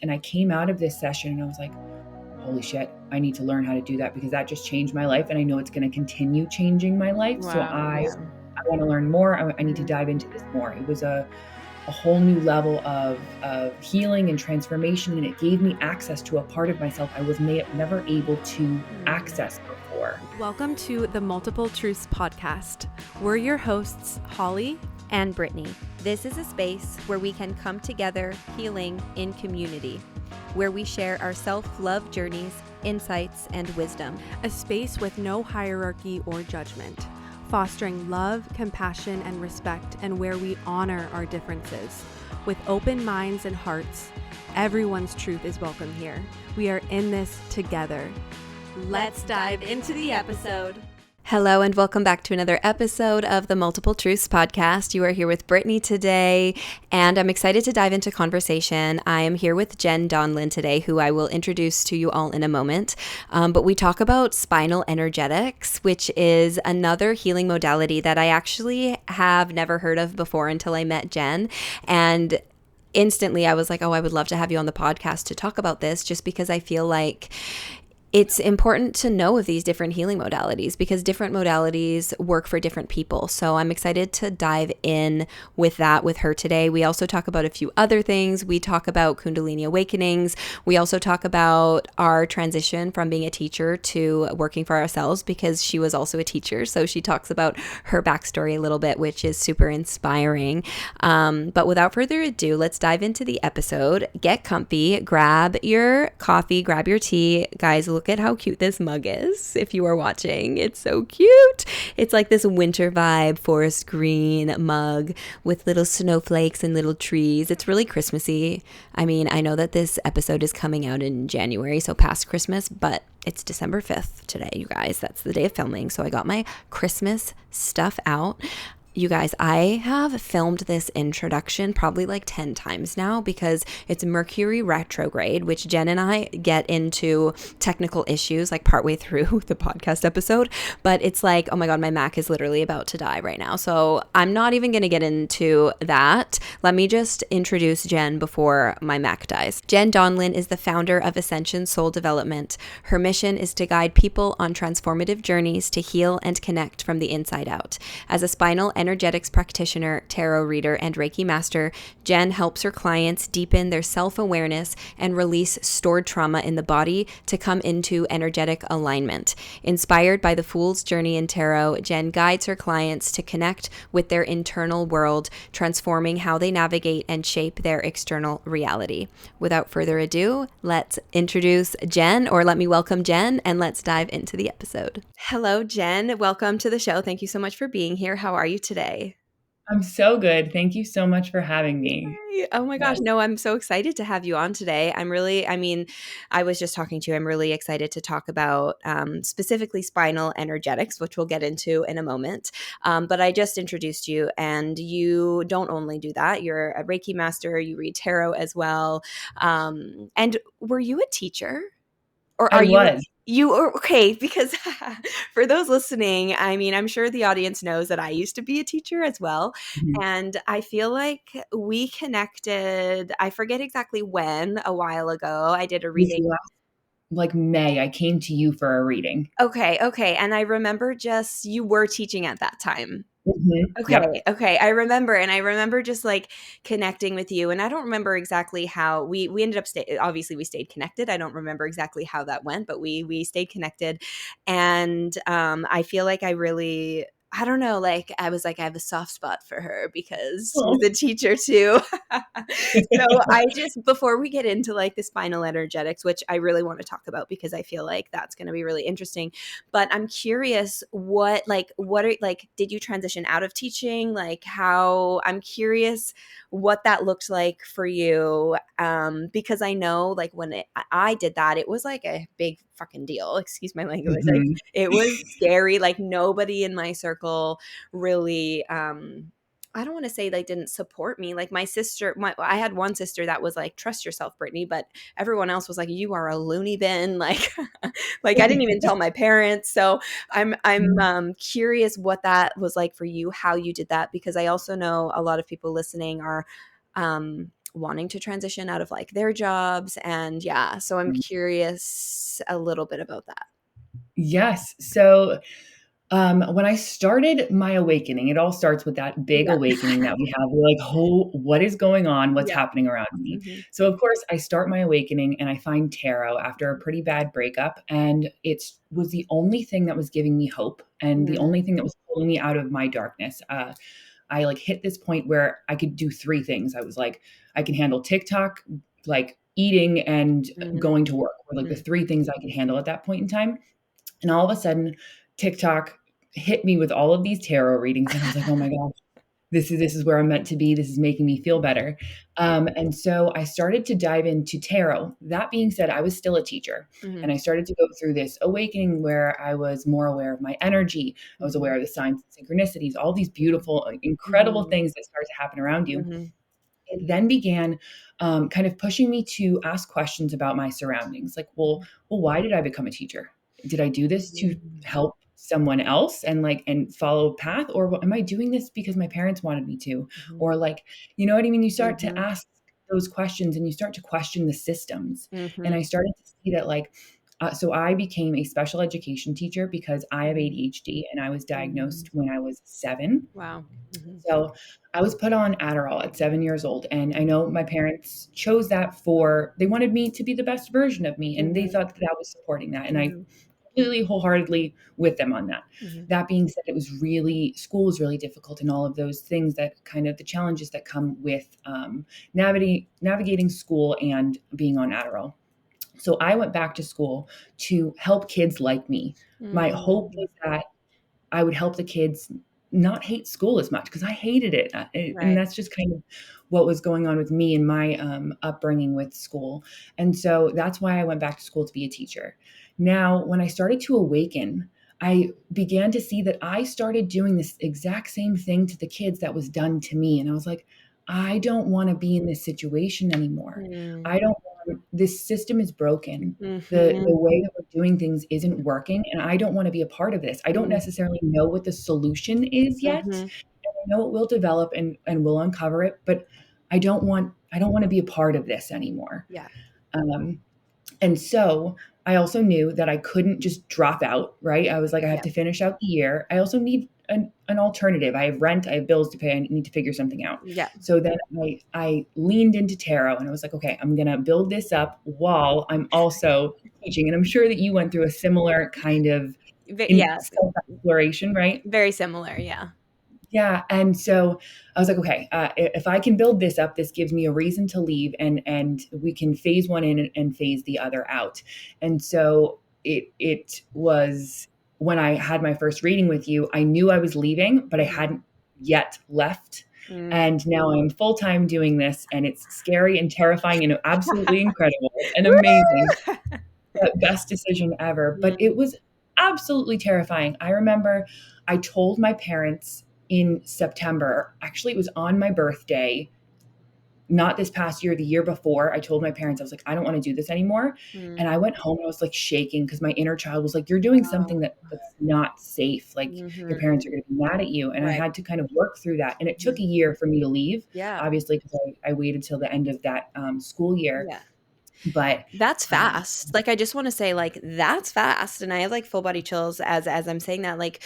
And I came out of this session and I was like, holy shit, I need to learn how to do that because that just changed my life. And I know it's going to continue changing my life. Wow, So I want to learn more. I need to dive into this more. It was a whole new level of healing and transformation. And it gave me access to a part of myself I was never able to access before. Welcome to the Multiple Truths podcast. We're your hosts, Holly and Brittany. This is a space where we can come together healing in community, where we share our self-love journeys, insights, and wisdom. A space with no hierarchy or judgment, fostering love, compassion, and respect, and where we honor our differences. With open minds and hearts, everyone's truth is welcome here. We are in this together. Let's dive into the episode. Hello and welcome back to another episode of the Multiple Truths podcast. You are here with Brittany today, and I'm excited to dive into conversation. I am here with Jen Donlin today, who I will introduce to you all in a moment. But we talk about spinal energetics, which is another healing modality that I actually have never heard of before until I met Jen. And instantly I was like, oh, I would love to have you on the podcast to talk about this, just because I feel like it's important to know of these different healing modalities because different modalities work for different people. So I'm excited to dive in with that with her today. We also talk about a few other things. We talk about Kundalini awakenings. We also talk about our transition from being a teacher to working for ourselves because she was also a teacher. So she talks about her backstory a little bit, which is super inspiring. But without further ado, let's dive into the episode. Get comfy, grab your coffee, grab your tea. Guys, look at how cute this mug is. If you are watching, it's so cute. It's like this winter vibe, forest green mug with little snowflakes and little trees. It's really Christmassy. I mean, I know that this episode is coming out in January, so past Christmas, but it's December 5th today, you guys. That's the day of filming. So I got my Christmas stuff out. You guys, I have filmed this introduction probably like 10 times now because it's Mercury retrograde, which Jen and I get into technical issues like partway through the podcast episode. But it's like, oh my God, my Mac is literally about to die right now. So I'm not even going to get into that. Let me just introduce Jen before my Mac dies. Jen Donlin is the founder of Ascension Soul Development. Her mission is to guide people on transformative journeys to heal and connect from the inside out. As a Spinal Energetics Practitioner, tarot reader, and Reiki Master, Jen helps her clients deepen their self-awareness and release stored trauma in the body to come into energetic alignment. Inspired by the Fool's Journey in Tarot, Jen guides her clients to connect with their internal world, transforming how they navigate and shape their external reality. Without further ado, let's introduce Jen, or let me welcome Jen, and let's dive into the episode. Hello, Jen. Welcome to the show. Thank you so much for being here. How are you today? I'm so good. Thank you so much for having me. Oh my gosh. No, I'm so excited to have you on today. I was just talking to you. I'm really excited to talk about specifically spinal energetics, which we'll get into in a moment. But I just introduced you, and you don't only do that. You're a Reiki Master. You read tarot as well. And were you a teacher? Or are you are okay? Because for those listening, I mean, I'm sure the audience knows that I used to be a teacher as well. Mm-hmm. And I feel like we connected, I forget exactly when, a while ago. I did a reading. Like May, I came to you for a reading. Okay. And I remember you were teaching at that time. Mm-hmm. Okay. I remember just like connecting with you, and I don't remember exactly how we ended up obviously we stayed connected. I don't remember exactly how that went, but we stayed connected. And I feel like I don't know, like I was like, I have a soft spot for her because she's a teacher too. So before we get into like the spinal energetics, which I really want to talk about because I feel like that's going to be really interesting, but I'm curious did you transition out of teaching? I'm curious what that looked like for you. Because I know like when I did that, it was like a big fucking deal. Excuse my language. Mm-hmm. Like it was scary. Like nobody in my circle really, I don't want to say they didn't support me. Like my sister, I had one sister that was like, trust yourself, Brittany, but everyone else was like, you are a loony bin. Like, I didn't even tell my parents. So I'm curious what that was like for you, how you did that, because I also know a lot of people listening are wanting to transition out of like their jobs. And yeah, so I'm curious a little bit about that. Yes. So when I started my awakening, it all starts with that big Yeah. awakening that we have. We're like, oh, what is going on? What's Yeah. happening around me? Mhm. So, of course, I start my awakening and I find tarot after a pretty bad breakup. And it was the only thing that was giving me hope and the Mm. only thing that was pulling me out of my darkness. I like hit this point where I could do three things. I was like, I can handle TikTok, like eating and Mhm. going to work were like the Mhm. three things I could handle at that point in time. And all of a sudden, TikTok hit me with all of these tarot readings, and I was like, "Oh my gosh, this is where I'm meant to be. This is making me feel better." And so I started to dive into tarot. That being said, I was still a teacher, and Mhm. I started to go through this awakening where I was more aware of my energy. I was Mhm. aware of the signs and synchronicities, all these beautiful, incredible Mhm. things that start to happen around you. Mhm. It then began kind of pushing me to ask questions about my surroundings. Like, well, why did I become a teacher? Did I do this to Mhm. help someone else and like and follow a path, or am I doing this because my parents wanted me to? Mhm. Or like, you know what I mean? You start to Mhm. ask those questions and you start to question the systems. And Mhm. I started to see that like. So I became a special education teacher because I have Mhm. ADHD and I was Mhm. diagnosed when I was 7. Wow. Mhm. So I was put on Adderall at 7 years old. And I know my parents chose that for, they wanted me to be the best version of me. And they Mhm. thought that I was supporting that. And I Mhm. completely wholeheartedly with them on that. Mhm. That being said, it was really, school was really difficult and all of those things that kind of the challenges that come with navigating school and being on Adderall. So I went back to school to help kids like me. My hope Mhm. was that I would help the kids not hate school as much because I hated it. And Right. that's just kind of what was going on with me and my upbringing with school. And so that's why I went back to school to be a teacher. Now, when I started to awaken, I began to see that I started doing this exact same thing to the kids that was done to me. And I was like, I don't want to be in this situation anymore. Mm. I don't want, this system is broken. The Mhm. way that we're doing things isn't working, and I don't wanna be a part of this. I don't Mhm. necessarily know what the solution is yet, Mhm. and I know it will develop and we'll uncover it, but I don't wanna be a part of this anymore. Yeah. Um, and so I also knew that I couldn't just drop out, right? I was like, I have Yeah. to finish out the year. I also need an alternative. I have rent, I have bills to pay. I need to figure something out. Yeah. So then I leaned into tarot and I was like, okay, I'm gonna build this up while I'm also teaching. And I'm sure that you went through a similar kind of in Yeah. self exploration, right? Very similar. Yeah. Yeah, and so I was like, okay, if I can build this up, this gives me a reason to leave, and we can phase one in and phase the other out. And so it was when I had my first reading with you, I knew I was leaving, but I Mhm. hadn't yet left. Mm. And now I'm full time doing this, and it's scary and terrifying and absolutely incredible and amazing. Woo! The best decision ever, but Mm. it was absolutely terrifying. I remember I told my parents in September, actually, it was on my birthday, not this past year, the year before. I told my parents, I was like, I don't want to do this anymore. Mm. And I went home, I was like shaking because my inner child was like, you're doing Wow. something that's not safe. Like your Mhm. parents are going to be mad at you. And I Right. had to kind of work through that. And it took Mhm. a year for me to leave, Yeah. obviously, because I waited till the end of that school year. Yeah. But That's um, fast. Like, I just wanna say, like, that's fast, and I have, like, full body chills as I'm saying that, like,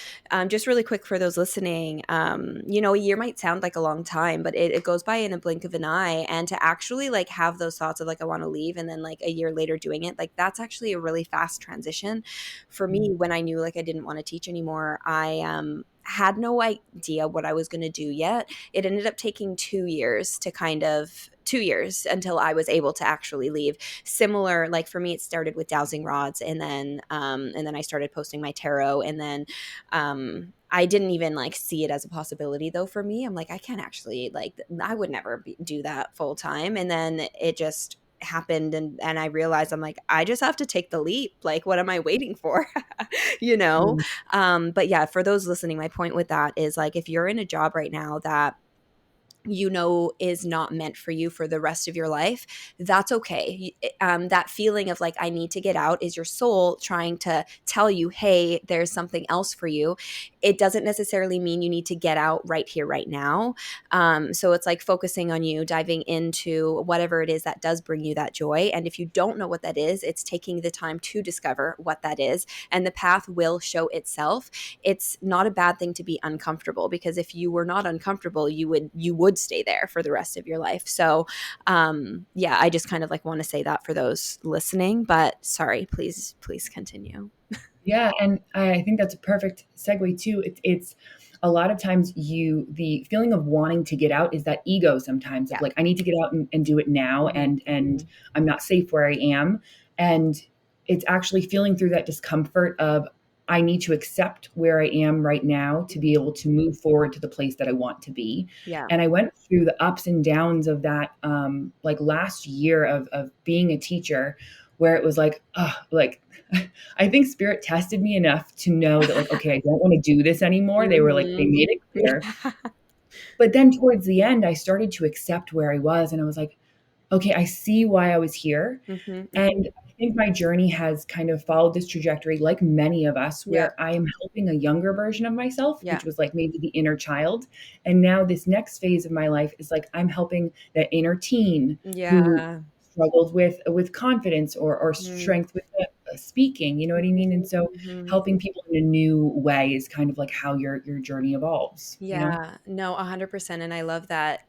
just really quick for those listening, a year might sound like a long time, but it goes by in a blink of an eye, and to actually, like, have those thoughts of, like, I wanna leave, and then, like, a year later doing it, like, that's actually a really fast transition. For me, when I knew, like, I didn't wanna teach anymore, I, had no idea what I was gonna do yet. It ended up taking 2 years to kind of 2 years until I was able to actually leave. Similar, like for me, it started with dowsing rods, and then I started posting my tarot, and then I didn't even like see it as a possibility though. For me, I'm like, I can't actually like, I would never do that full time, and then it just happened, and I realized I'm like, I just have to take the leap. Like, what am I waiting for? you know. mm, But yeah, for those listening, my point with that is like, if you're in a job right now that is not meant for you for the rest of your life, that's okay. That feeling of like, I need to get out, is your soul trying to tell you, hey, there's something else for you. It doesn't necessarily mean you need to get out right here, right now. So it's like focusing on you, diving into whatever it is that does bring you that joy. And if you don't know what that is, it's taking the time to discover what that is, and the path will show itself. It's not a bad thing to be uncomfortable, because if you were not uncomfortable, you would stay there for the rest of your life. So yeah, I just kind of like want to say that for those listening, but sorry, please continue. Yeah, and I think that's a perfect segue too. It's a lot of times the feeling of wanting to get out is that ego sometimes of Yeah. like, I need to get out and do it now, Mhm. and I'm not safe where I am. And it's actually feeling through that discomfort of, I need to accept where I am right now to be able to move forward to the place that I want to be. Yeah. And I went through the ups and downs of that, like last year of being a teacher, where it was like, like I think spirit tested me enough to know that, like, okay, I don't want to do this anymore. They were like, they Mhm. made it clear. But then towards the end, I started to accept where I was. And I was like, okay, I see why I was here. Mhm, And mhm. I think my journey has kind of followed this trajectory, like many of us, Yeah. where I am helping a younger version of myself, Yeah. which was like maybe the inner child. And now this next phase of my life is like, I'm helping that inner teen who Yeah. struggled with confidence or Mhm, strength with speaking, you know what I mean? And mhm, so mhm. helping people in a new way is kind of like how your journey evolves, you know? Yeah, no, 100%. And I love that.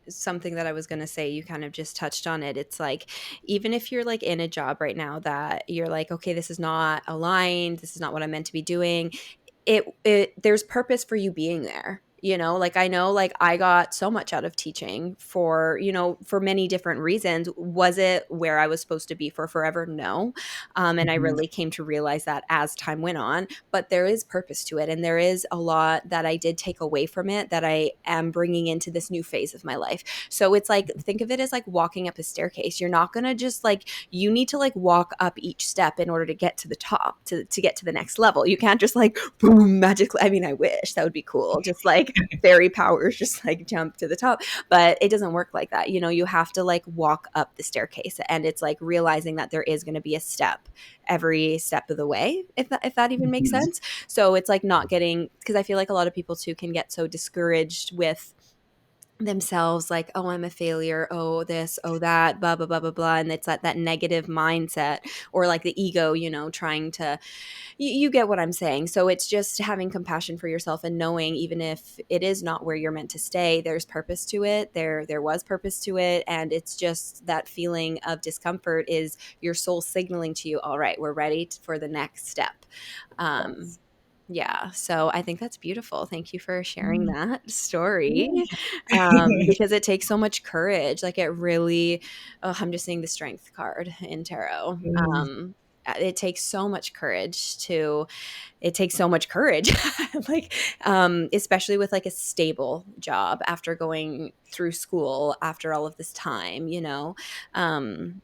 Something that I was going to say, you kind of just touched on it. It's like, even if you're like in a job right now that you're like, okay, this is not aligned, this is not what I'm meant to be doing, there's purpose for you being there. Like, I know, like, I got so much out of teaching for, for many different reasons. Was it where I was supposed to be for forever? No. And I Mhm. really came to realize that as time went on, but there is purpose to it. And there is a lot that I did take away from it that I am bringing into this new phase of my life. So it's like, think of it as like walking up a staircase. You're not going to just like, you need to like walk up each step in order to get to the top, to get to the next level. You can't just like boom magically. I mean, I wish that would be cool. Just like fairy powers, just like jump to the top. But it doesn't work like that. You have to like walk up the staircase, and it's like realizing that there is going to be a step every step of the way, if that even makes Mhm. sense. So it's like not getting, because I feel like a lot of people too can get so discouraged with themselves, like, oh, I'm a failure, oh this, oh that, blah blah blah blah blah, and it's like that negative mindset, or like the ego, trying to, you get what I'm saying. So it's just having compassion for yourself and knowing, even if it is not where you're meant to stay, there's purpose to it. There was purpose to it, and it's just that feeling of discomfort is your soul signaling to you, all right, we're ready for the next step. um Yes. yeah, so I think that's beautiful. Thank you for sharing Mm. that story, Yeah. because it takes so much courage. Like, it really, oh, I'm just seeing the strength card in tarot. Mm. It takes so much courage to, it takes so much courage, like, especially with like a stable job after going through school after all of this time, um,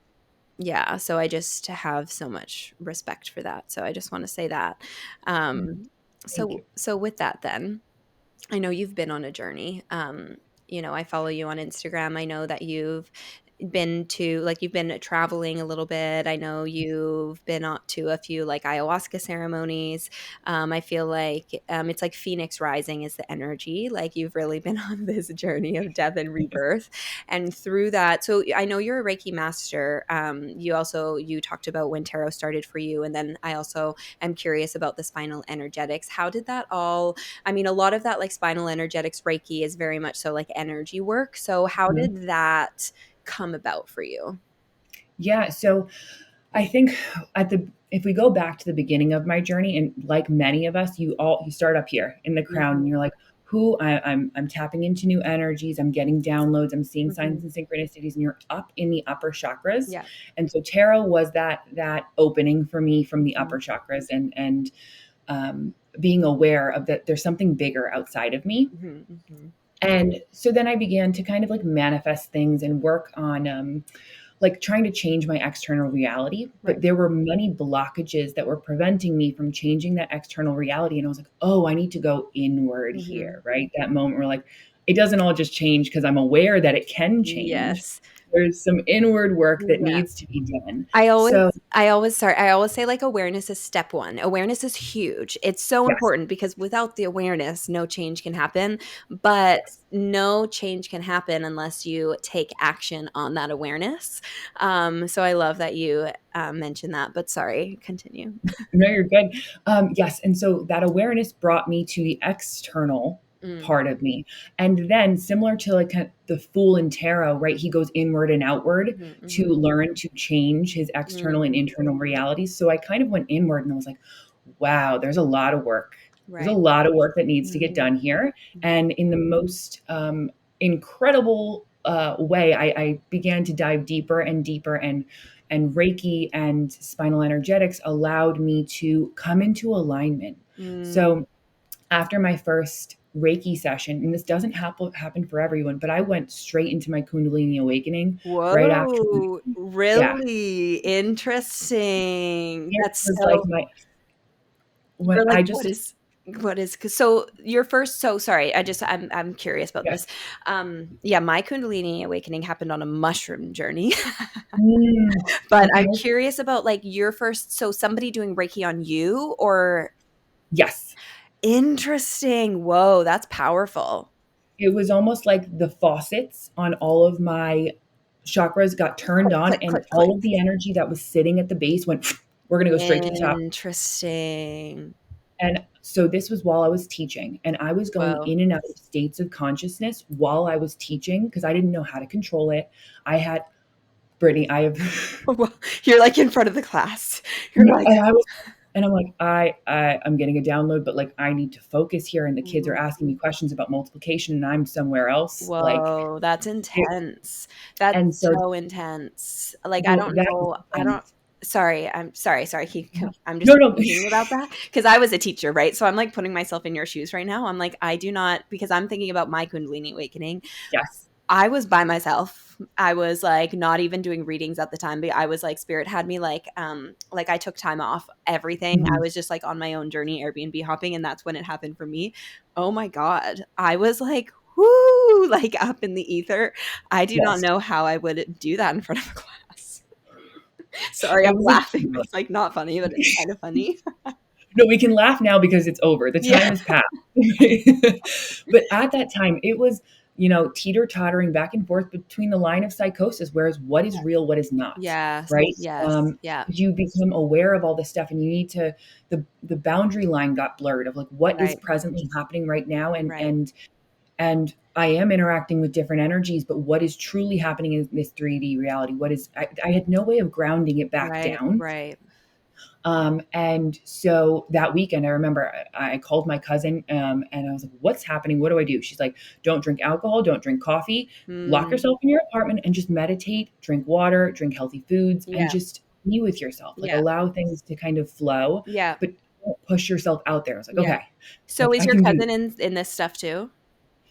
yeah, so I just have so much respect for that. So I just want to say that. Mm. Um, Thank so you. so with that then, I know you've been on a journey. I follow you on Instagram. I know that you've been traveling a little bit. I know you've been on to a few like ayahuasca ceremonies. I feel like it's like Phoenix rising is the energy. Like, you've really been on this journey of death and rebirth. And through that, so I know you're a Reiki master. You talked about when tarot started for you. And then I also am curious about the spinal energetics. How did that all, I mean, a lot of that, like spinal energetics Reiki, is very much so like energy work. So how Mhm. did that come about for you? Yeah, so I think if we go back to the beginning of my journey, and like many of us, you start up here in the crown, Mhm, and you're like, I'm tapping into new energies, I'm getting downloads, I'm seeing mhm. signs and synchronicities, and you're up in the upper chakras. Yeah. And so tarot was that opening for me from the Mhm, upper chakras, and being aware of that there's something bigger outside of me. mhm, mhm. And so then I began to kind of like manifest things and work on like trying to change my external reality, but Right. there were many blockages that were preventing me from changing that external reality. And I was like, oh, I need to go inward Mhm, here, right? That moment where like, it doesn't all just change because I'm aware that it can change. Yes. There's some inward work that Yeah. needs to be done. I always So, I always say like awareness is step one. Awareness is huge. It's so yes, important because without the awareness, no change can happen. But yes. no change can happen unless you take action on that awareness. So I love that you mentioned that. But sorry, continue. No, you're good. Yes, and so that awareness brought me to the external Mm, part of me, and then similar to like kind of the fool in tarot, right? He goes inward and outward mhm, to mhm, learn to change his external and mm, internal realities. So I kind of went inward and I was like, wow, there's a lot of work. There's a right. lot of work that needs to get Mhm, done here. mhm, And in the most incredible way, I began to dive deeper and deeper, and Reiki and spinal energetics allowed me to come into alignment. mm. So after my first Reiki session, and this doesn't happen for everyone, but I went straight into my Kundalini awakening right after. Whoa, Yeah, really interesting. it That's was like so my when you're like, I what just is what is 'cause so your first so sorry, I'm curious about yes. this. Yeah, my Kundalini awakening happened on a mushroom journey, but I'm Okay. curious about, like, your first so somebody doing Reiki on you or Yes. interesting. Whoa, that's powerful. It was almost like the faucets on all of my chakras got turned Click, on, click, and click, click. all of the energy that was sitting at the base went, we're going to go straight to the top. Interesting. And so this was while I was teaching, and I was going Whoa. in and out of states of consciousness while I was teaching because I didn't know how to control it. I had Brittany, I have Well, you're, like, in front of the class. You're no, like, and I'm like, I'm getting a download, but like I need to focus here. And the kids are "Mm, asking me questions about multiplication, and I'm somewhere else. Like whoa, that's it, intense. That's and so so intense." Like, I well, don't that was know the I thing. don't sorry, sorry, I'm No, just no, thinking about that because I was a teacher, right? So I'm, like, putting myself in your shoes right now. I'm like, I do not because I'm thinking about my Kundalini awakening. yes. I was by myself. I was, like, not even doing readings at the time, but I was, like spirit had me, like, I took time off everything. I Mhm. was just, like, on my own journey Airbnb hopping, and that's when it happened for me. Oh my god. I was, like, "Whoo!" Like, up in the ether. I do not Yes. know how I would do that in front of a class. Sorry, It I'm was laughing. a It's, like, not funny, but it's kind of funny. no, we can laugh now because it's over. The Yeah. time has passed. But at that time, it was, teeter-tottering back and forth between the line of psychosis, whereas what is real, what is not, Yes, right? yes, yeah, You become aware of all this stuff and you need to the boundary line got blurred of like what is right, presently happening right now, right, and I am interacting with different energies, but what is truly happening in this 3D reality? What is I had no way of grounding it back right, down. right. And so that weekend, I remember I called my cousin, and I was like, "What's happening? What do I do?" She's like, "Don't drink alcohol, don't drink coffee, lock Mm, yourself in your apartment and just meditate, drink water, drink healthy foods, and yeah, just be with yourself. Like yeah, allow things to kind of flow, yeah. but don't push yourself out there." I was like, Yeah. "Okay, So like is I your can do cousin this." in this stuff too?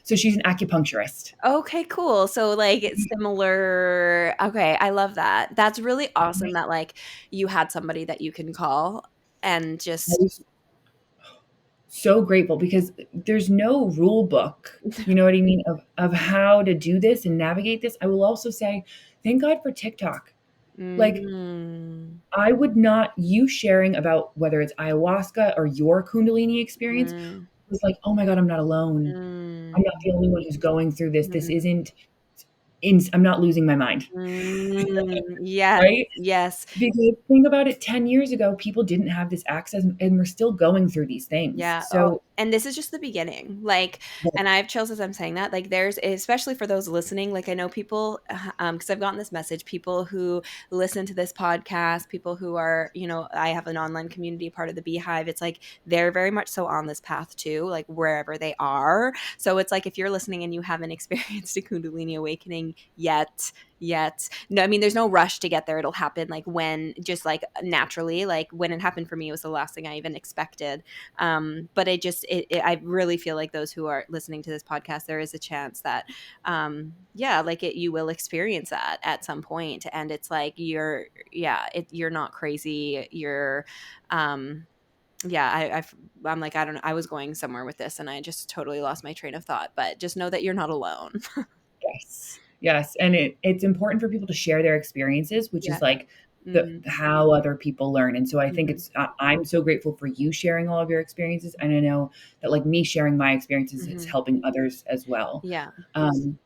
So she's an acupuncturist. Okay, cool. So, like, it's similar okay, I love that. That's really awesome that, like, you had somebody that you can call and I just was so grateful because there's no rule book, you know what I mean, of how to do this and navigate this. I will also say, thank God for TikTok. Like, Mm, I would not you sharing about whether it's ayahuasca or your Kundalini experience mm, was like, "Oh my god, I'm not alone. I'm mm, not the only one who's going through this. This mhm, isn't I'm not losing my mind." yes, Right? yes. Because think about it, 10 years ago, people didn't have this access, and we're still going through these things. Yeah. Oh, So, and this is just the beginning. Like, yeah, and I have chills as I'm saying that. Like, there's especially for those listening. Like, I know people, because I've gotten this message. People who listen to this podcast, people who are, I have an online community, part of the Beehive. It's like they're very much so on this path too, like wherever they are. So it's like if you're listening and you haven't experienced a Kundalini awakening yet, no, I mean, there's no rush to get there. It'll happen like when, just like naturally, like when it happened for me, it was the last thing I even expected. But I really feel like those who are listening to this podcast, there is a chance that yeah, like you will experience that at some point, and it's like you're not crazy, you're um yeah, I'm like, I don't know. I was going somewhere with this and I just totally lost my train of thought, but just know that you're not alone. Yes. Yes. And it's important for people to share their experiences, which Yeah. is like Mm-hmm. how other people learn. And so I think Mm-hmm. I'm so grateful for you sharing all of your experiences. And I know that like me sharing my experiences is Mm-hmm. helping others as well. Yeah. Um,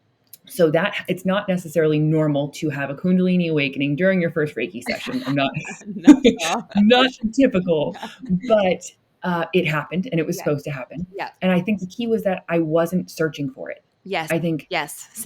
so that it's not necessarily normal to have a Kundalini awakening during your first Reiki session. I'm not, Not at all. not typical, Yeah. but it happened and it was Yeah. supposed to happen. Yeah. And I think the key was that I wasn't searching for it. Yes. I think Yes. it's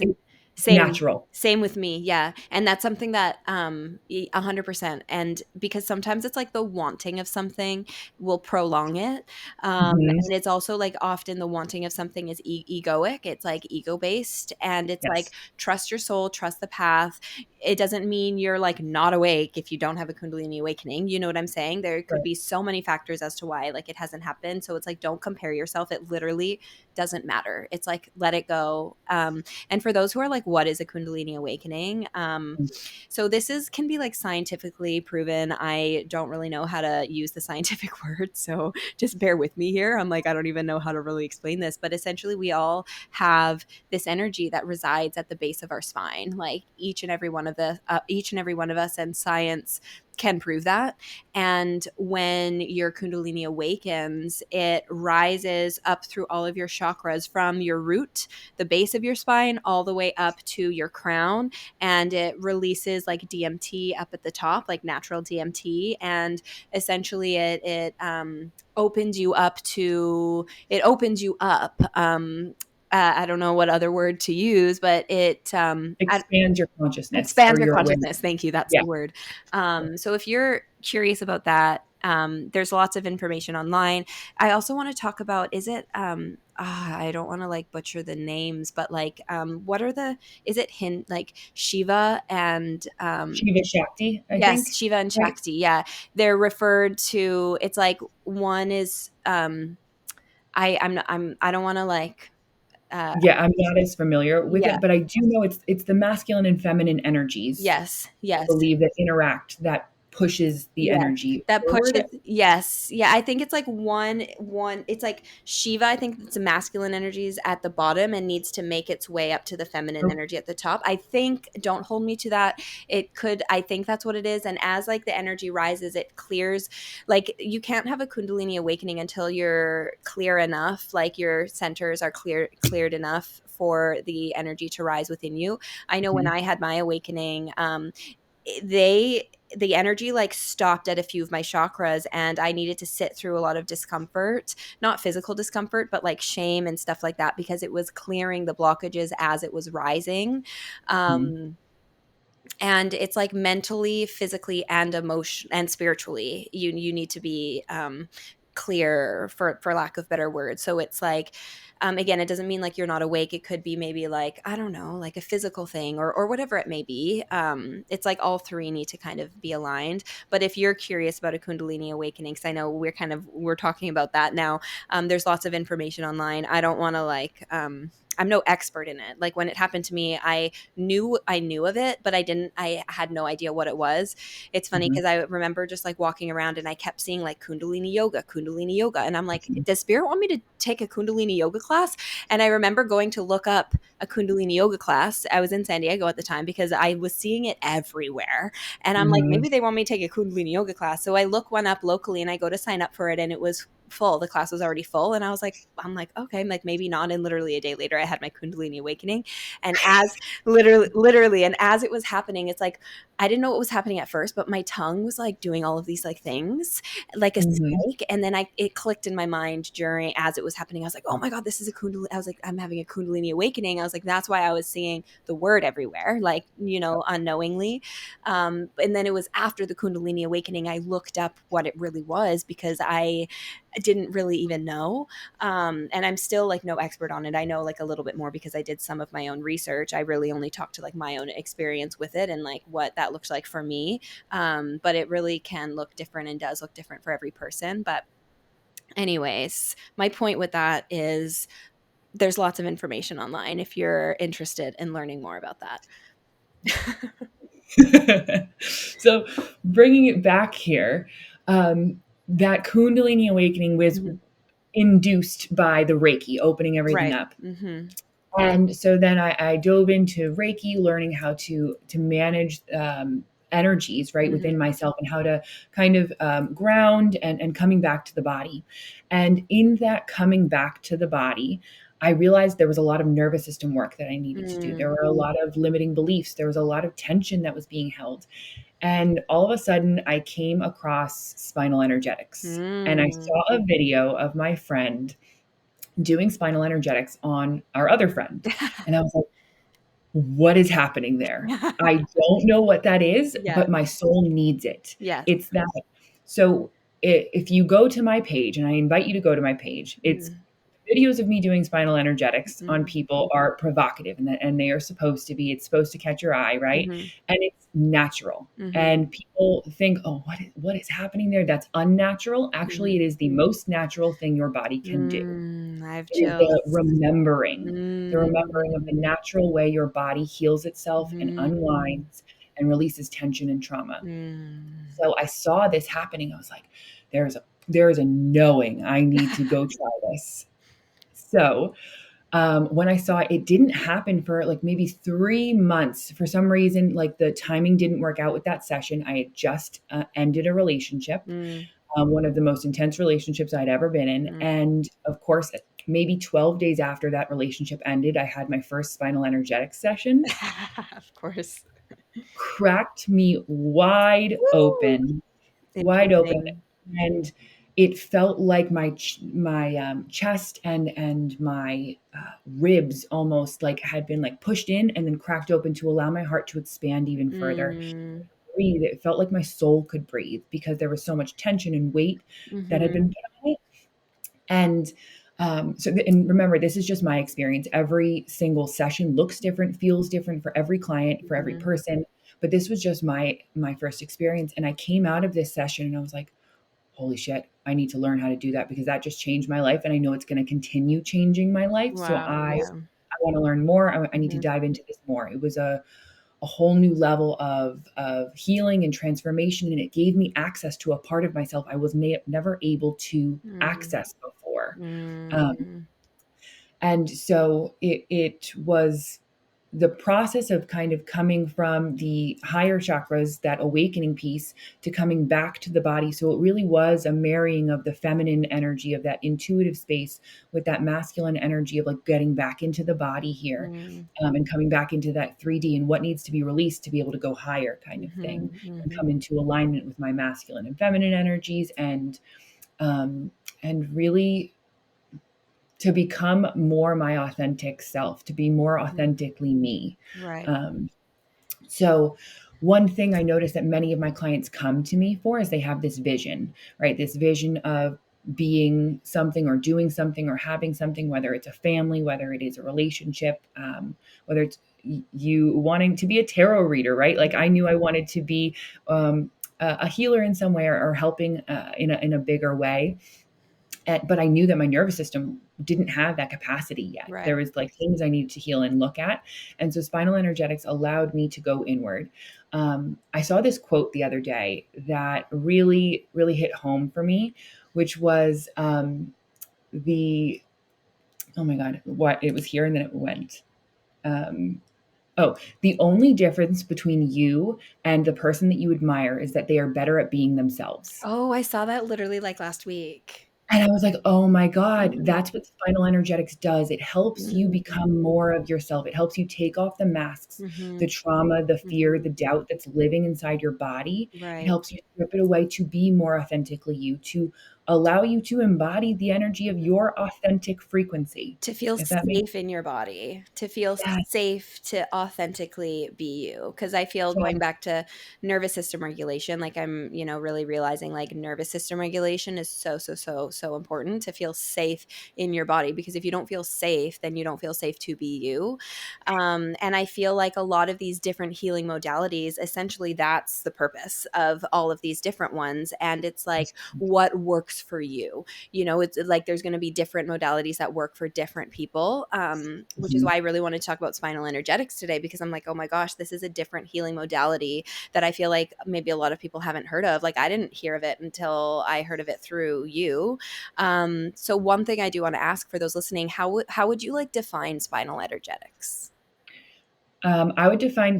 Same. natural. Same with me. Yeah. And that's something that 100%. And because sometimes it's like the wanting of something will prolong it. Mhm. And it's also like often the wanting of something is egoic. It's like ego based, and it's like Yes. trust your soul, trust the path. It doesn't mean you're like not awake if you don't have a Kundalini awakening. You know what I'm saying? There could Right. be so many factors as to why like it hasn't happened. So it's like don't compare yourself. It literally doesn't matter. It's like let it go. And for those who are like, what is a Kundalini awakening? So this is can be like scientifically proven. I don't really know how to use the scientific word, so just bear with me here. I'm like, I don't even know how to really explain this, but essentially, we all have this energy that resides at the base of our spine, like each and every one of us, and science can prove that. And when your Kundalini awakens, it rises up through all of your chakras from your root, the base of your spine, all the way up to your crown. And it releases like DMT up at the top, like natural DMT. And essentially, it opens you up to, it opens you up. I don't know what other word to use, but Expand your consciousness expands or your your awareness. consciousness. Thank you. That's Yeah. the word. So if you're curious about that, there's lots of information online. I also want to talk about, is it, I don't want to like butcher the names, but like, what are is it like Shiva and, Shiva Shakti, I yes, think. Shiva and Right? Shakti. Yeah. They're referred to, it's like one is, I don't want to like, uh, Yeah, I'm not as familiar with yeah. it, but I do know it's the masculine and feminine energies, Yes. I Yes. believe, that interact that pushes the Yes, energy that forward. pushes, yes. Yeah, I think it's like it's like Shiva, I think it's the masculine energies at the bottom and needs to make its way up to the feminine Okay. energy at the top. I think, don't hold me to that. It could, I think that's what it is. And as like the energy rises, it clears. Like you can't have a Kundalini awakening until you're clear enough, like your centers are cleared enough for the energy to rise within you. I know when Mhm. I had my awakening, they the energy like stopped at a few of my chakras, and I needed to sit through a lot of discomfort, not physical discomfort, but like shame and stuff like that, because it was clearing the blockages as it was rising. Mhm. And it's like mentally, physically, and emotion and spiritually you need to be clear, for lack of better words. So it's like, again, it doesn't mean like you're not awake. It could be maybe like, I don't know, like a physical thing, or whatever it may be. It's like all three need to kind of be aligned. But if you're curious about a Kundalini awakening, because I know we're talking about that now, there's lots of information online. I don't want to like, I'm no expert in it. Like when it happened to me, I knew of it, but I had no idea what it was. It's funny Mhm. because I remember just like walking around and I kept seeing like Kundalini yoga, Kundalini yoga. And I'm like, Mhm. does spirit want me to take a Kundalini yoga class? And I remember going to look up a Kundalini yoga class. I was in San Diego at the time because I was seeing it everywhere. And I'm like, Mhm. maybe they want me to take a Kundalini yoga class. So I look one up locally and I go to sign up for it, and it was full. The class was already full. And I'm like, okay, like maybe not. And literally a day later, I had my Kundalini awakening. And as literally, and as it was happening, it's like, I didn't know what was happening at first, but my tongue was like doing all of these like things like a Mhm. snake. And then it clicked in my mind during, as it was happening. I was like, oh my God, this is a Kundalini. I was like, I'm having a Kundalini awakening. I was like, that's why I was seeing the word everywhere, like, unknowingly. And then it was after the Kundalini awakening, I looked up what it really was, because I didn't really even know. And I'm still like no expert on it. I know like a little bit more because I did some of my own research. I really only talked to like my own experience with it and like what that looks like for me. But it really can look different and does look different for every person. But anyways, my point with that is there's lots of information online if you're interested in learning more about that. So bringing it back here, that Kundalini awakening was Mhm. induced by the Reiki, opening everything Right. up. Mm-hmm. And so then I dove into Reiki, learning how to manage energies right Mm-hmm. within myself and how to kind of ground and coming back to the body. And in that coming back to the body, I realized there was a lot of nervous system work that I needed to do. There Mm. were a lot of limiting beliefs. There was a lot of tension that was being held. And all of a sudden, I came across spinal energetics. And I Mm. saw a video of my friend doing spinal energetics on our other friend. And I was like, what is happening there? I don't know what that is, Yeah. but my soul needs it. Yes. It's that. So if you go to my page, and I invite you to go to my page, it's Mm. videos of me doing spinal energetics on Mm. people are provocative and they are supposed to be. It's supposed to catch your eye, right? Mm-hmm. And it's natural. Mm-hmm. And people think, oh, what is happening there? That's unnatural. Mm-hmm. Actually, it is the most natural thing your body can do. I have It is chills. the remembering of the Mm. natural way your body heals itself and Mm. unwinds and releases tension and trauma. Mm. So I saw this happening. I was like, there is a knowing I need to go try this. So when I saw it, it didn't happen for like maybe 3 months. For some reason, like the timing didn't work out with that session. I had just ended a relationship, Mm. one of the most intense relationships I'd ever been in. Mm. And of course, maybe 12 days after that relationship ended, I had my first spinal energetics session, Of course. cracked me wide Woo! open, wide open. Interesting. And it felt like my chest and my ribs almost like had been like pushed in and then cracked open to allow my heart to expand even further. Mm. Breathe. It felt like my soul could breathe because there was so much tension and weight that had been Mm-hmm. put on it. And and remember, this is just my experience. Every single session looks different, feels different for every client, for every Mm-hmm. person. But this was just my first experience. And I came out of this session and I was like, holy shit, I need to learn how to do that because that just changed my life. And I know it's going to continue changing my life. So Wow. Yeah. I want to learn more. I need to Mm-hmm. dive into this more. It was a whole new level of healing and transformation. And it gave me access to a part of myself I was never able to access before. Um, Mm-hmm. and so it was the process of kind of coming from the higher chakras, that awakening piece, to coming back to the body. So it really was a marrying of the feminine energy of that intuitive space with that masculine energy of like getting back into the body here, Mm-hmm. and coming back into that 3D and what needs to be released to be able to go higher kind of thing and Mm-hmm. come into alignment with my masculine and feminine energies um, and really to become more my authentic self, to be more Mm-hmm. authentically me. Right. Um, so, one thing I notice that many of my clients come to me for is they have this vision, right? This vision of being something or doing something or having something, whether it's a family, whether it is a relationship, whether it's you wanting to be a tarot reader, right? Like I knew I wanted to be a healer in some way or helping in a bigger way, but I knew that my nervous system didn't have that capacity yet. There Right. was like things I needed to heal and look at. And so spinal energetics allowed me to go inward. I saw this quote the other day that really, really hit home for me, which was the, oh my God, what it was here and then it went. Um, oh, the only difference between you and the person that you admire is that they are better at being themselves. Oh, I saw that literally like last week. And I was like, "Oh my god, Mm-hmm. that's what spinal energetics does. It helps you Mm-hmm. become more of yourself. It helps you take off the masks, Mm-hmm. the trauma, the fear, Mm-hmm. the doubt that's living inside your body. It Right. helps you strip it away to be more authentically you, to allow you to embody the energy of your authentic frequency." To feel If that makes safe in your body, to feel sense. safe to authentically be you. Because I feel Yes, going back to nervous system regulation, like I'm, really realizing like nervous system regulation is so, so, so, so important to feel safe in your body. Because if you don't feel safe, then you don't feel safe to be you. And I feel like a lot of these different healing modalities, essentially, that's the purpose of all of these different ones. And it's like yes. what works works for you. You know, it's like there's going to be different modalities that work for different people, which is Mhm. why I really wanted to talk about spinal energetics today, because I'm like, oh my gosh, this is a different healing modality that I feel like maybe a lot of people haven't heard of. Like I didn't hear of it until I heard of it through you. So one thing I do want to ask for those listening, how would you like define spinal energetics? I would define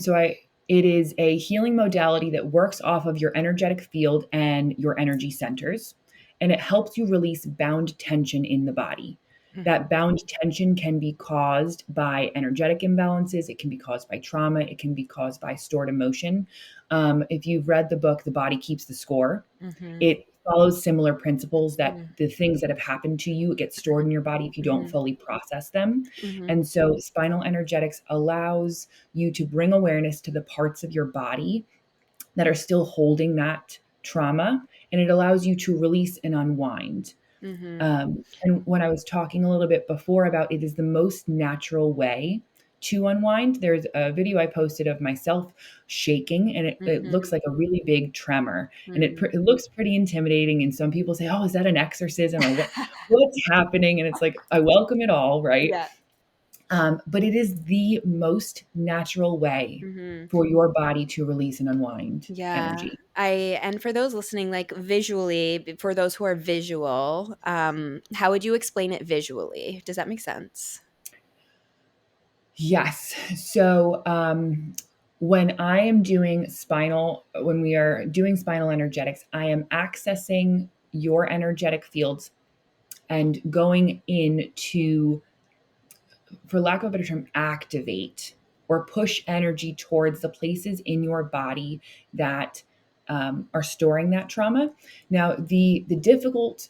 it is a healing modality that works off of your energetic field and your energy centers, and it helps you release bound tension in the body. Mhm. That bound tension can be caused by energetic imbalances. It can be caused by trauma. It can be caused by stored emotion. If you've read the book, The Body Keeps the Score, Mhm. it follows similar principles that Mhm. the things that have happened to you get stored in your body if you don't Mhm. fully process them. Mhm. And so spinal energetics allows you to bring awareness to the parts of your body that are still holding that trauma, and it allows you to release and unwind. Mhm. And when I was talking a little bit before about it is the most natural way to unwind, there's a video I posted of myself shaking, and it looks Mhm. like a really big tremor, and Mhm. it looks pretty intimidating. And some people say, "Oh, is that an exorcism or what's happening?" And it's like I welcome it all, right? Yeah. But it is the most natural way Mhm. for your body to release and unwind Yeah. energy. And for those listening, like visually, for those who are visual, how would you explain it visually? Does that make sense? Yes. So when we are doing spinal energetics, I am accessing your energetic fields and going in to, for lack of a better term, activate or push energy towards the places in your body that are storing that trauma. Now, the difficult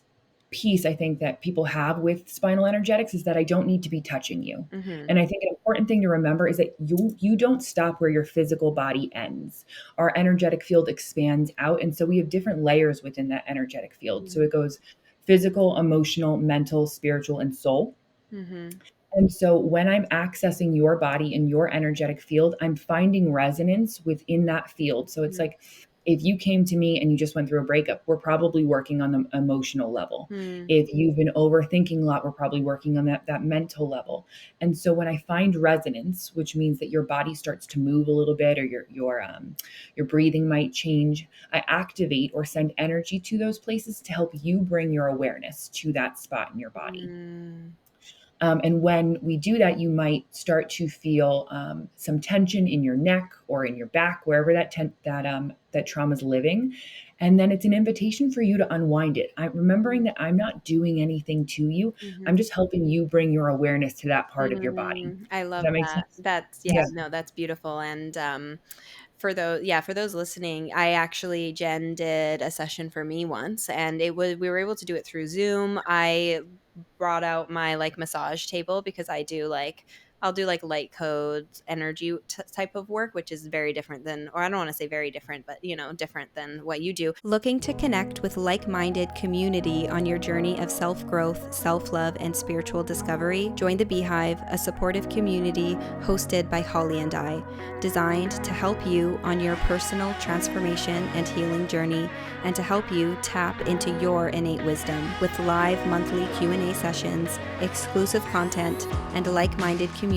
piece I think that people have with spinal energetics is that I don't need to be touching you. Mhm. And I think an important thing to remember is that you don't stop where your physical body ends. Our energetic field expands out, and so we have different layers within that energetic field. So Mhm. it goes physical, emotional, mental, spiritual, and soul. Mhm. And so when I'm accessing your body and your energetic field, I'm finding resonance within that field. So it's Mhm. like if you came to me and you just went through a breakup, we're probably working on the emotional level. Mhm. If you've been overthinking a lot, we're probably working on that mental level. And so when I find resonance, which means that your body starts to move a little bit or your breathing might change, I activate or send energy to those places to help you bring your awareness to that spot in your body. Mhm. And when we do that, you might start to feel some tension in your neck or in your back, wherever that trauma is living. And then it's an invitation for you to unwind it. I'm remembering that I'm not doing anything to you. I'm Mhm. just helping you bring your awareness to that part of your body. Mhm. I Does love that make that. sense? That's yeah, Yeah. no, that's beautiful. And for those listening, I actually Jen did a session for me once, and it was we were able to do it through Zoom. I brought out my like massage table because I'll do like light codes energy type of work, which is very different than, or I don't want to say very different, but you know, different than what you do. Looking to connect with like-minded community on your journey of self-growth, self-love, and spiritual discovery? Join the Beehive, a supportive community hosted by Holly and I, designed to help you on your personal transformation and healing journey, and to help you tap into your innate wisdom with live monthly Q&A sessions, exclusive content, and a like-minded community.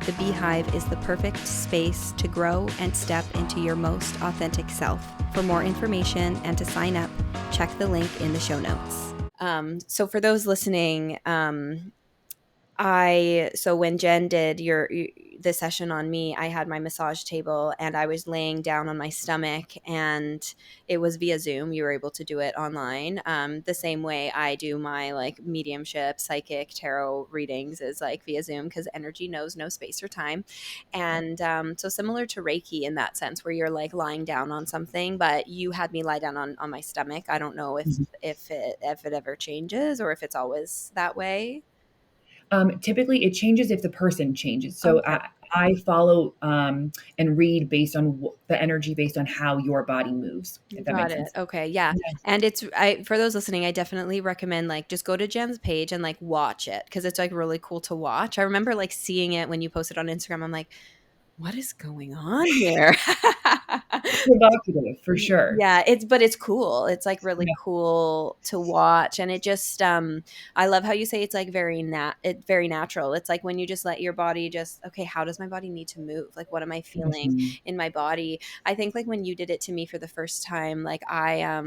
The Beehive is the perfect space to grow and step into your most authentic self. For more information and to sign up, check the link in the show notes. So for those listening, so when Jen did the session on me, I had my massage table and I was laying down on my stomach, and it was via Zoom. You were able to do it online. The same way I do my like mediumship, psychic, tarot readings is like via Zoom, because energy knows no space or time. And so similar to Reiki in that sense, where you're like lying down on something, but you had me lie down on my stomach. I don't know if it ever changes or if it's always that way. Typically, it changes if the person changes. So Okay. I follow and read based on the energy, based on how your body moves, if that Got makes it. sense. Okay, yeah. Yeah. And for those listening, I definitely recommend like just go to Jen's page and like watch it, because it's like really cool to watch. I remember like seeing it when you posted on Instagram. I'm like, what is going on here? Provocative for sure. Yeah, it's cool. It's like really Yeah. cool to watch, and it just I love how you say it's like very natural. It's like when you just let your body just, okay, how does my body need to move? Like what am I feeling Mhm. in my body? I think like when you did it to me for the first time, like I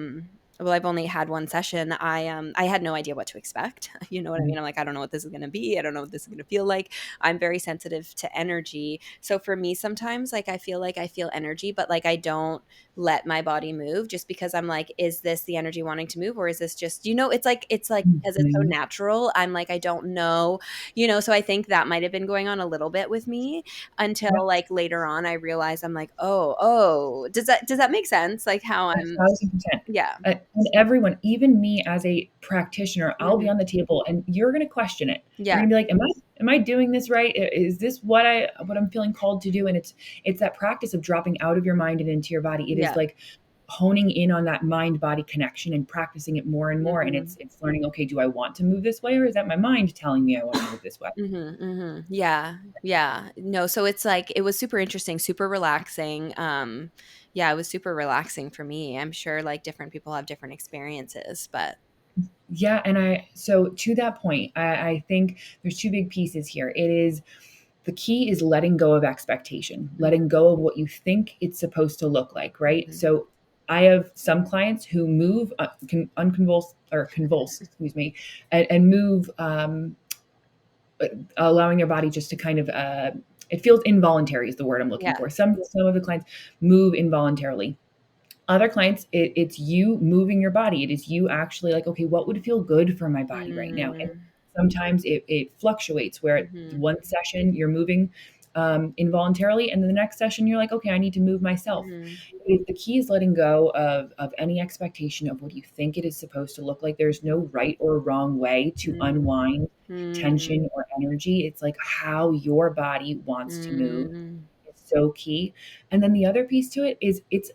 well, I've only had one session. I had no idea what to expect. You know what I Mhm. mean? I'm like, I don't know what this is going to be. I don't know what this is going to feel like. I'm very sensitive to energy. So for me sometimes like I feel energy, but like I don't let my body move just because I'm like, is this the energy wanting to move or is this just, it's like because it's so Mhm. natural, I'm like, I don't know, so I think that might have been going on a little bit with me until like later on I realized I'm like, oh, does that make sense? Like how I'm 1,000%. yeah. And everyone, even me as a practitioner, I'll be Mhm. on the table and you're gonna question it. You're Yeah. gonna be like, "Am I doing this right? Is this what I'm feeling called to do?" And it's that practice of dropping out of your mind and into your body. It is Yeah. like honing in on that mind-body connection and practicing it more and more, and Mhm. it's learning, "Okay, do I want to move this way, or is that my mind telling me I wanna move this way?" Mhm, mhm. Yeah, yeah. No, so it's like it was super interesting, super relaxing. Yeah, it was super relaxing for me. I'm sure like different people have different experiences, but Yeah, and so to that point, I think there's 2 big pieces here. The key is letting go of expectation, letting go of what you think it's supposed to look like, right? Mhm. So I have some clients who move unconvulsed or convulse, excuse me, and move, allowing their body just to kind of, it feels involuntary is the word I'm looking Yeah. for. Some of the clients move involuntarily. Other clients, it's you moving your body. It is you actually like, okay, what would feel good for my body right now? And Mm. sometimes it fluctuates where Mhm. one session you're moving involuntarily, and then the next session you're like, okay, I need to move myself. Mhm. The key is letting go of any expectation of what you think it is supposed to look like. There's no right or wrong way to Mm. unwind Mm. tension or energy. It's like how your body wants to move Mm. is so key. And then the other piece to it is it's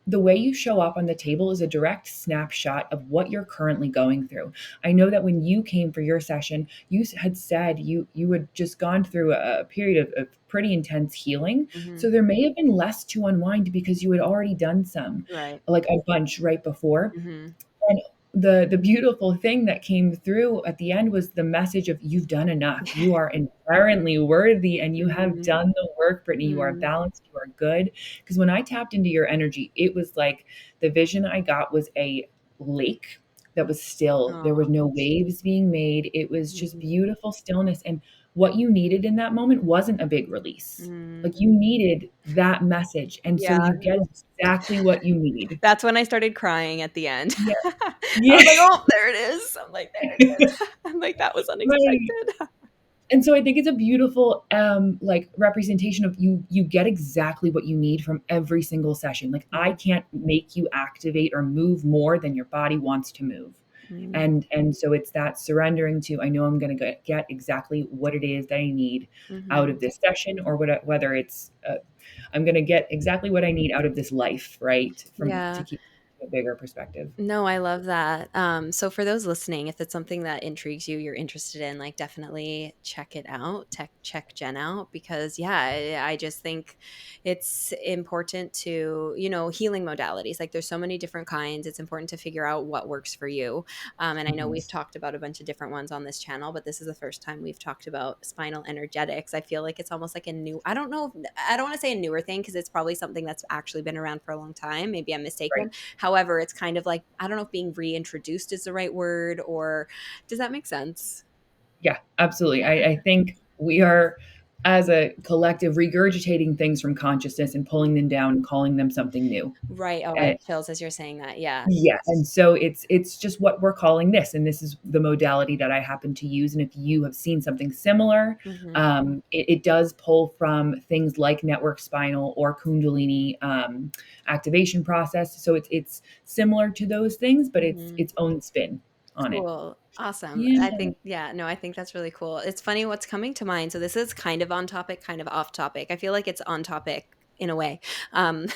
the way you show up on the table is a direct snapshot of what you're currently going through. I know that when you came for your session, you had said you had just gone through a period of pretty intense healing. So Mhm. there may have been less to unwind because you had already done some, Right. like a bunch right before. Mhm. And the beautiful thing that came through at the end was the message of you've done enough. You are inherently worthy and you have Mhm. done the work, Brittany. You are Mhm. balanced, you are good. Because when I tapped into your energy, it was like the vision I got was a lake that was still. There Aw. was no waves being made. It was just Mhm. beautiful stillness. And what you needed in that moment wasn't a big release. Mm. Like you needed that message. And so Yeah. you get exactly what you need. That's when I started crying at the end. Yeah. I Yeah. was like, "Oh, there it is." I'm like, "There it is." I'm like, "That was Right. unexpected." And so I think it's a beautiful, like, representation of you get exactly what you need from every single session. Like, I Mhm. can't make you activate or move more than your body wants to move. Mhm. And so it's that surrendering to, I know I'm gonna get exactly what it is that I need out Mhm. of this session or whether it's, I'm gonna get exactly what I need out of this life, right? From to Yeah. keep a bigger perspective. No, I love that. So for those listening, if it's something that intrigues you, you're interested in, like definitely check it out. Check Jen out because yeah, I just think it's important to, healing modalities. Like there's so many different kinds. It's important to figure out what works for you. And I know Mhm. we've talked about a bunch of different ones on this channel, but this is the first time we've talked about spinal energetics. I feel like it's almost like I don't know, I don't want to say a newer thing because it's probably something that's actually been around for a long time. Maybe I'm Right. mistaken. However, it's kind of like, I don't know if being reintroduced is the right word or does that make sense? Yeah, absolutely. I think we are, as a collective, regurgitating things from consciousness and pulling them down and calling them something new. Right. Oh, I And have chills as you're saying that. Yeah. yeah, and so it's just what we're calling this, and this is the modality that I happen to use. And if you have seen something similar, Hmm. it does pull from things like network spinal or Kundalini activation process. So it's similar to those things, but it's Hmm. its own spin on it. Cool. Awesome. I Yeah. think, yeah, no, I think that's really cool. It's funny what's coming to mind. So this is kind of on topic, kind of off topic. I feel like it's on topic in a way. Um,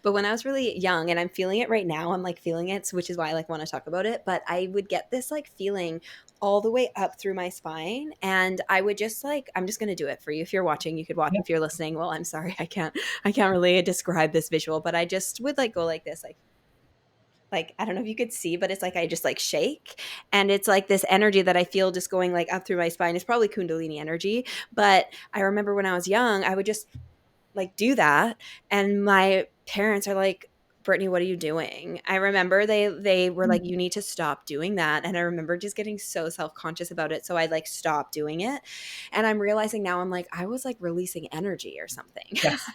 but when I was really young, and I'm feeling it right now, I'm like feeling it, which is why I like want to talk about it. But I would get this like feeling all the way up through my spine, and I would just like, I'm just going to do it for you. If you're watching, you could watch. Yeah. If you're listening, well, I'm sorry, I can't really describe this visual, but I just would like go like this, like I don't know if you could see, but it's like I just like shake, and it's like this energy that I feel just going like up through my spine. It's probably Kundalini energy, but I remember when I was young, I would just like do that, and my parents are like, Brittany, what are you doing? I remember they were like, you need to stop doing that. And I remember just getting so self-conscious about it. So I like stopped doing it. And I'm realizing now, I'm like, I was like releasing energy or something. Yes.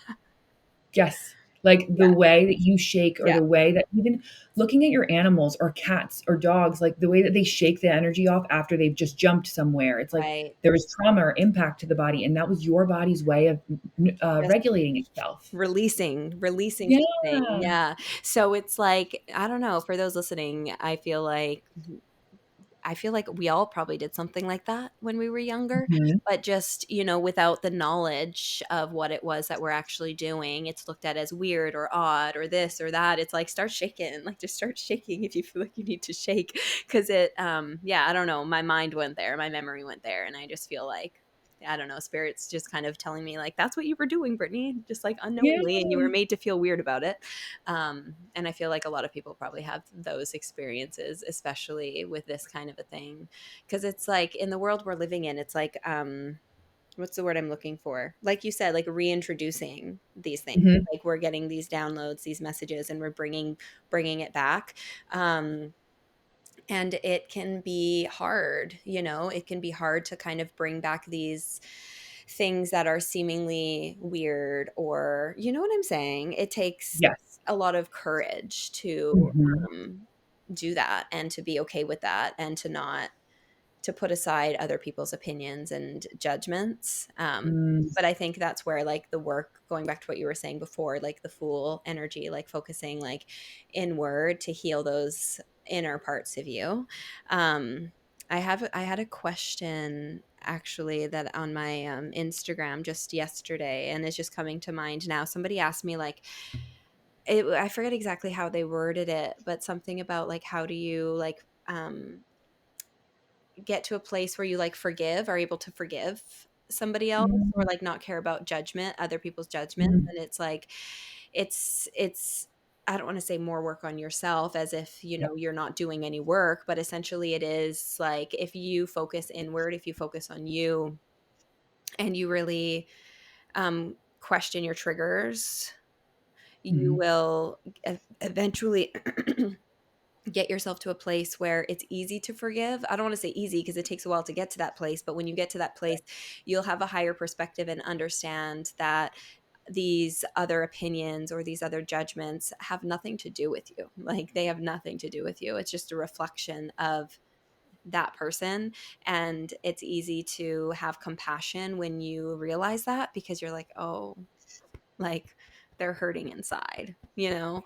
Yes. Like the Yeah. way that you shake, or Yeah. the way that, even looking at your animals or cats or dogs, like the way that they shake the energy off after they've just jumped somewhere. It's like Right. there was trauma or impact to the body, and that was your body's way of Just regulating itself. releasing something. Yeah. Yeah. So it's like, I don't know, for those listening, I feel like we all probably did something like that when we were younger, Mhm. but just, without the knowledge of what it was that we're actually doing, it's looked at as weird or odd or this or that. It's like, start shaking, like just start shaking if you feel like you need to shake. Cause yeah, I don't know. My mind went there, my memory went there. And I just feel like, I don't know, spirit's just kind of telling me like, that's what you were doing, Brittany, just like Yeah. unknowingly, and you were made to feel weird about it. And I feel like a lot of people probably have those experiences, especially with this kind of a thing. Because it's like in the world we're living in, it's like, what's the word I'm looking for? Like you said, like reintroducing these things. Mhm. Like we're getting these downloads, these messages, and we're bringing it back. And it can be hard, it can be hard to kind of bring back these things that are seemingly weird, or you know what I'm saying? It takes Yes. a lot of courage to Mhm. do that, and to be okay with that, and to put aside other people's opinions and judgments. Mm. But I think that's where like the work, going back to what you were saying before, like the Fool energy, like focusing like inward to heal those inner parts of you. Um, I had a question actually that on my Instagram just yesterday, and it's just coming to mind now. Somebody asked me like, I forget exactly how they worded it, but something about like, how do you like get to a place where you like forgive, are able to forgive somebody else, or Mm. like not care about judgment, other people's judgments. Mm. And it's like, it's I don't want to say more work on yourself, as if Yeah. you're not doing any work, but essentially it is like, if you focus inward, if you focus on you, and you really question your triggers, you Mhm. will eventually get yourself to a place where it's easy to forgive. I don't want to say easy, because it takes a while to get to that place, but when you get to that place, you'll have a higher perspective and understand that these other opinions or these other judgments have nothing to do with you. Like, they have nothing to do with you. It's just a reflection of that person. And it's easy to have compassion when you realize that, because you're like, oh, like they're hurting inside, you know?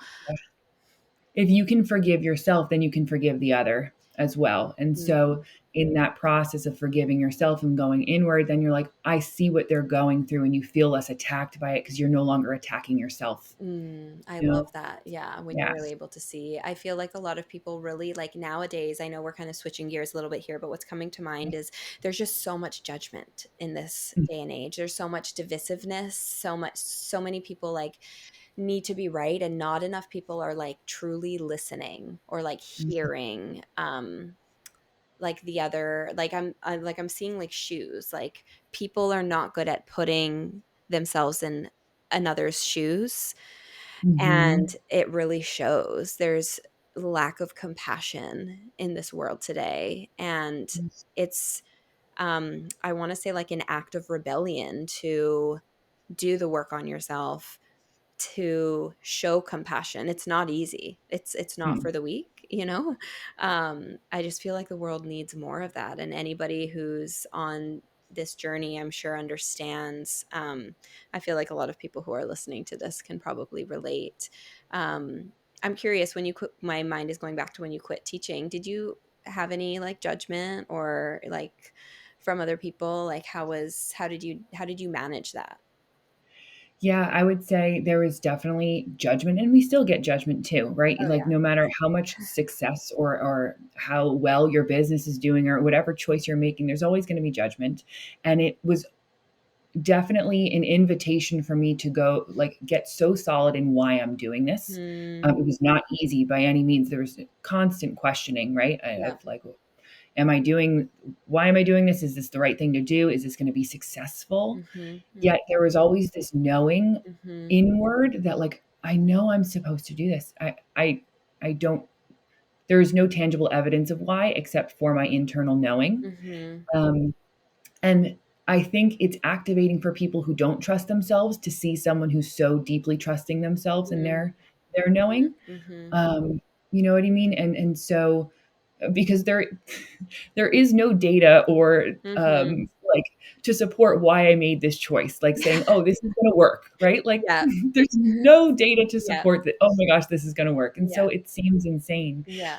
If you can forgive yourself, then you can forgive the other as well. And so, in that process of forgiving yourself and going inward, then you're like, I see what they're going through, and you feel less attacked by it because you're no longer attacking yourself. I You know? love that. Yeah, when you're really Yes. able to see. I feel like a lot of people really like nowadays, I know we're kind of switching gears a little bit here, but what's coming to mind is there's just so much judgment in this day and age. There's so much divisiveness, so many people like need to be right, and not enough people are like truly listening or like Mhm. hearing like the other, like I'm seeing like shoes, like people are not good at putting themselves in another's shoes, and Mhm. it really shows. There's lack of compassion in this world today, and it's I want to say like an act of rebellion to do the work on yourself, to show compassion. It's not easy. It's not Mm. for the weak, you know? I just feel like the world needs more of that. And anybody who's on this journey, I'm sure understands. I feel like a lot of people who are listening to this can probably relate. I'm curious, when you quit, my mind is going back to when you quit teaching. Did you have any like judgment or like from other people? Like how did you manage that? Yeah, I would say there is definitely judgment, and we still get judgment too, right? Oh Like yeah. no matter how much success or how well your business is doing or whatever choice you're making, there's always going to be judgment. And it was definitely an invitation for me to go like get so solid in why I'm doing this. Mm, It was not easy by any means. There was constant questioning, right? yeah. Of like, am I doing? Why am I doing this? Is this the right thing to do? Is this going to be successful? Mhm. Yet there was always this knowing Mhm. inward that like I know I'm supposed to do this. I don't. There is no tangible evidence of why except for my internal knowing. Mhm. Um, and I think it's activating for people who don't trust themselves to see someone who's so deeply trusting themselves and Mhm. their knowing. Mhm. Um, you know what I mean? And so because there is no data or Mhm. like to support why I made this choice, like saying, "Oh, this is going to work," right? Like Yeah. there's no data to Yeah. support that. Oh my gosh, this is going to work, and Yeah. so it seems insane. Yeah.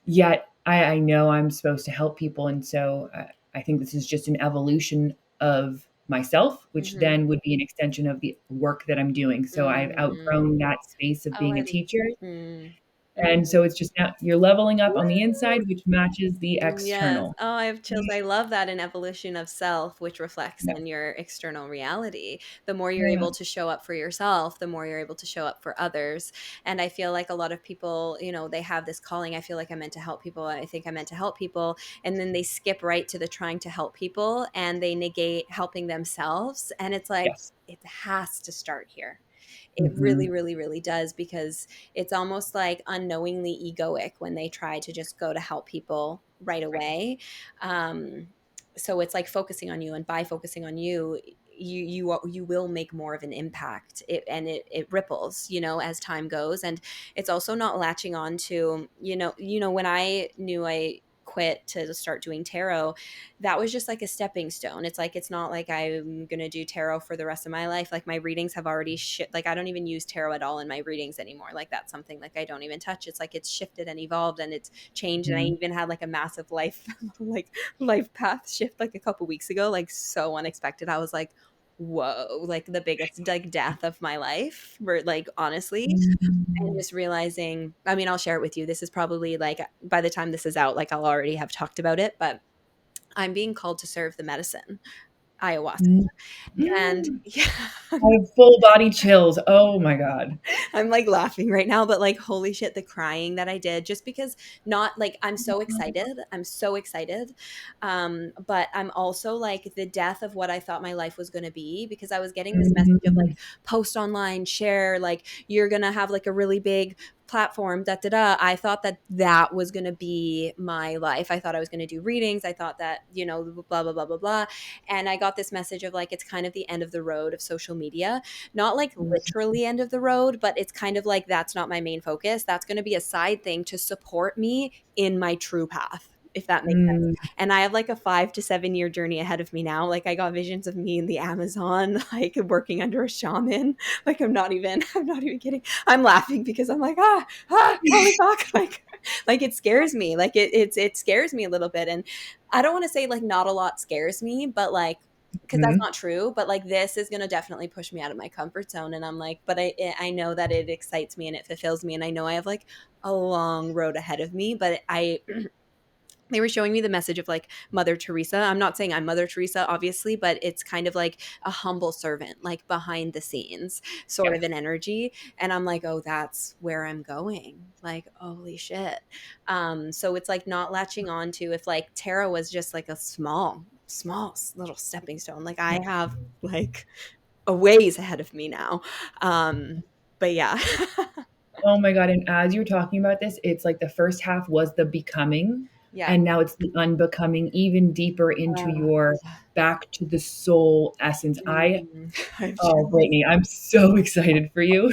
Yet I know I'm supposed to help people, and so I think this is just an evolution of myself, which Mhm. then would be an extension of the work that I'm doing. So I've Mm. outgrown that space of Oh, being a teacher, mm. and so Mhm. it's just now you're leveling up on the Woo! inside, which matches the Yes. external. Oh, I have chills. I love that an evolution of self, which reflects Yeah, in your external reality. The more you're yeah, able to show up for yourself, the more you're able to show up for others. And I feel like a lot of people, they have this calling. I feel like I'm meant to help people. I think I'm meant to help people. And then they skip right to the trying to help people and they negate helping themselves. And it's like, yes. it has to start here. It really, Mhm. really, really does because it's almost like unknowingly egoic when they try to just go to help people right away. Um, so it's like focusing on you, and by focusing on you, you will make more of an impact. It ripples, as time goes, and it's also not latching on to when I knew I quit to start doing tarot, that was just like a stepping stone. It's like it's not like I'm going to do tarot for the rest of my life. Like my readings have already like I don't even use tarot at all in my readings anymore. Like that's something like I don't even touch. It's like it's shifted and evolved and it's changed and I Mhm. even had like a massive life like life path shift like a couple weeks ago, like so unexpected. I was like, whoa, like the biggest like death of my life, like honestly. And Mm. just realizing, I mean, I'll share it with you. This is probably like by the time this is out, like I'll already have talked about it, but I'm being called to serve the medicine, ayahuasca. Mm. And Mm. yeah, I have full body chills. Oh my god. I'm like laughing right now, but like, holy shit, the crying that I did just because not like I'm so excited. I'm so excited. But I'm also like the death of what I thought my life was going to be because I was getting this message of Mm. like post online, share, like you're going to have like a really big platform, da da da. I thought that that was going to be my life. I thought I was going to do readings. I thought that, blah, blah, blah, blah, blah. And I got this message of like, it's kind of the end of the road of social media, not like literally end of the road, but it's kind of like that's not my main focus. That's going to be a side thing to support me in my true path, if that makes sense. Mm. And I have like a 5 to 7 year journey ahead of me now. Like I got visions of me in the Amazon, like working under a shaman. Like I'm not even kidding. I'm laughing because I'm like, holy fuck. Like it scares me. Like it scares me a little bit. And I don't want to say like not a lot scares me, but like because that's Mhm. not true, but like this is going to definitely push me out of my comfort zone. And I'm like, but I know that it excites me and it fulfills me. And I know I have like a long road ahead of me, but they were showing me the message of like Mother Teresa. I'm not saying I'm Mother Teresa, obviously, but it's kind of like a humble servant, like behind the scenes sort of Yes. an energy. And I'm like, oh, that's where I'm going. Like, holy shit. So it's like not latching on to if like tarot was just like a small little stepping stone. Like I have like a ways ahead of me now. But yeah. Oh my god, and as you're talking about this, it's like the first half was the becoming, Yeah. and now it's the unbecoming even deeper into Uh, your yeah. back to the soul essence. I have Oh, chills. Brittany, I'm so excited for you.